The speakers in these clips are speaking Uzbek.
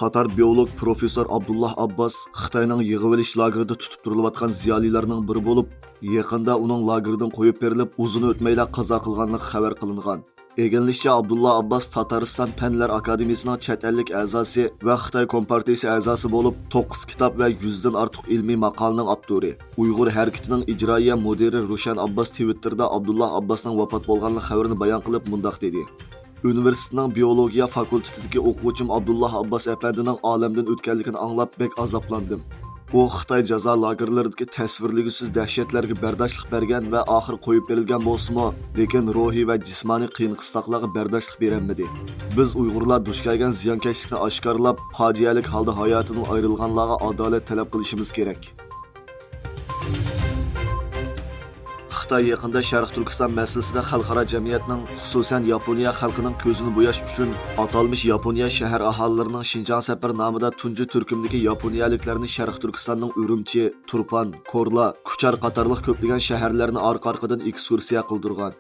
Tatar biolog professor Abdullah Abbas Xitoyning yig'ilish lagerida tutib turilayotgan ziyolilarning biri bo'lib, yaqinda uning lagerdan qo'yib berilib, uzun o'tmayla qazo qilganligi xabar qilingan. Egenlishçe Abdullah Abbas Tataristan Penler Akademiyasının chet ellik a'zosi va Xitoy Kompartiyasi a'zosi bo'lib, 9 kitob va 100 dan ortiq ilmiy maqolaning avtori. Uyg'ur harakatining ijroiya mudiri Rushan Abbas Twitterda Abdullah Abbasning vafot bo'lganligi xabarini bayon qilib mundaq dedi. Universitetning biologiya fakultetidagi o'quvchim Abdullah Abbas apandining olamdan o'tganligini anglab bek azoblandim. Bu Xitoy jazo lagerlaridagi tasvirligisiz dahshatlarga bardoshlik bergan va oxir qo'yib berilgan bo'lsa-mu, lekin ruhiy va jismoniy qiyin-qistoqlarga bardoshlik berolmadi. Biz Uyg'urlar duch kelgan ziyonkashlikni oshkorlab, fojialik holda hayotidan ayrilganlarga adolat talab qilishimiz kerak. Xitoy yaqinda Sharq Turkiston masalasida xalqaro jamiyatning, xususan Yaponiya xalqining ko'zini bo'yash uchun atalmış Yaponiya shahar aholilarining Xinjiang safar nomida tunji turkumdagi yaponiyaliklarni Sharq Turkistonning Urumchi, Turpan, Korla, Kuchar qatorliq ko'plagan shaharlarni orqa-orqadan ekskursiya qildirgan.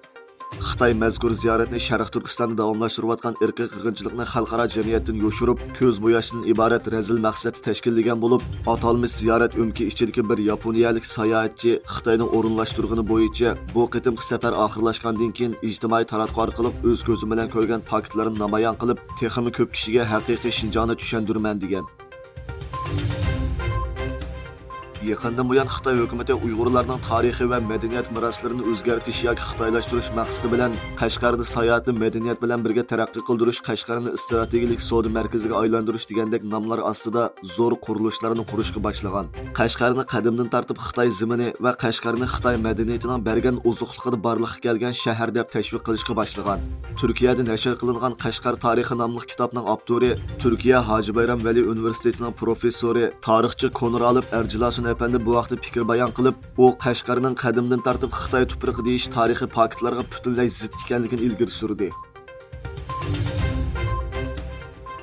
Xitoy mazkur ziyoratni Sharq Turkistonda davomlashtirayotgan irqiy qirg'inchilikni xalqaro jamiyatdan yoshirib, ko'z bo'yashdan iborat razil maqsadda tashkillagan bo'lib, atalmış ziyorat o'mki ichidagi bir yaponiyalik sayohatchi Xitoyning o'rinlashtirgani bo'yicha bu qitimqi safar oxirlashgandan keyin ijtimoiy taratquv orqali o'z ko'zim bilan ko'rgan faktlarni namoyon qilib, texmi ko'p kishiga haqiqiy Xinjiangni tushundirman degan. Yaqindan buyon Xitoy hukumati Uyg'urlarning tarixiy va madaniyat meroslarini o'zgartirish yoki xitoylashtirish maqsadi bilan Qashqarda sayohatni madaniyat bilan birga taraqqiy qildirish, Qashqarni strategik savdo markaziga aylantirish degandek nomlar ostida zo'r qurilishlarni qurishga boshlagan. Qashqarni qadimdan tortib Xitoy zimini va Qashqarni Xitoy madaniyatining bergan ozuqligida borliqqa kelgan shahar deb tashviq qilishga boshlagan. Turkiyada nashr qilingan Qashqar tarixi nomli kitobning avtori, Turkiya Hoji Bayram Veli universitetining professori, tarixchi Konur Alip Erjilasun efendi bu vaqtda fikr bayon qilib, u Qashqarning qadimdan tortib Xitoy tuprog'i deyish tarixiy faktlarga butunlay zid ekanligini ilgari surdi.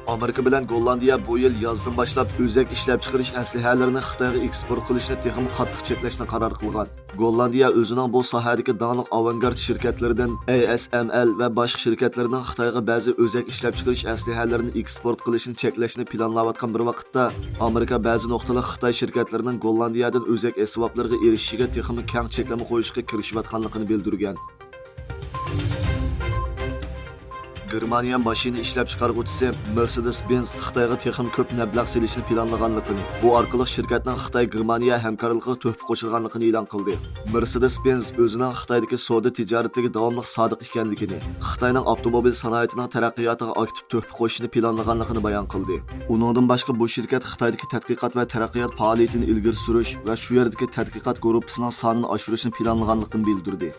Amerika bilan Gollandiya bu yil yozdan boshlab o'zak ishlab chiqarish aslihalarini Xitoyga eksport qilishni texnik qattiq cheklashni qaror qilgan. Gollandiya o'zining bu sohadagi danglik avangard shirkatlaridan ASML va boshqa shirkatlarning Xitoyga ba'zi o'zak ishlab chiqarish aslihalarini eksport qilishni cheklashni planlayotgan bir vaqtda, Amerika ba'zi nuqtali Xitoy shirkatlarining Gollandiyadan o'zak asboblarga erishishiga texnik keng cheklama qo'yishga kirishayotganligini bildirgan. Germaniya mashina ishlab chiqaruvchisi Mercedes-Benz Xitoyga texnik ko'p mablag' selishni planlaganligini, bu orqali shirkatning Xitoy-Germaniya hamkorligiga to'p qo'shilganligini e'lon qildi. Mercedes-Benz o'zining Xitoydagi savdo tijoratiga davomli sodiq ekanligini, Xitoyning avtomobil sanoatining taraqqiyotiga aktiv to'p qo'shishni planlaganligini bayon qildi. Uningdan boshqa bu shirkat Xitoydagi tadqiqot va taraqqiyot faoliyatini ilgari surish va shu yerdagi tadqiqot gruppasining sonini oshirishni planlaganligini bildirdi.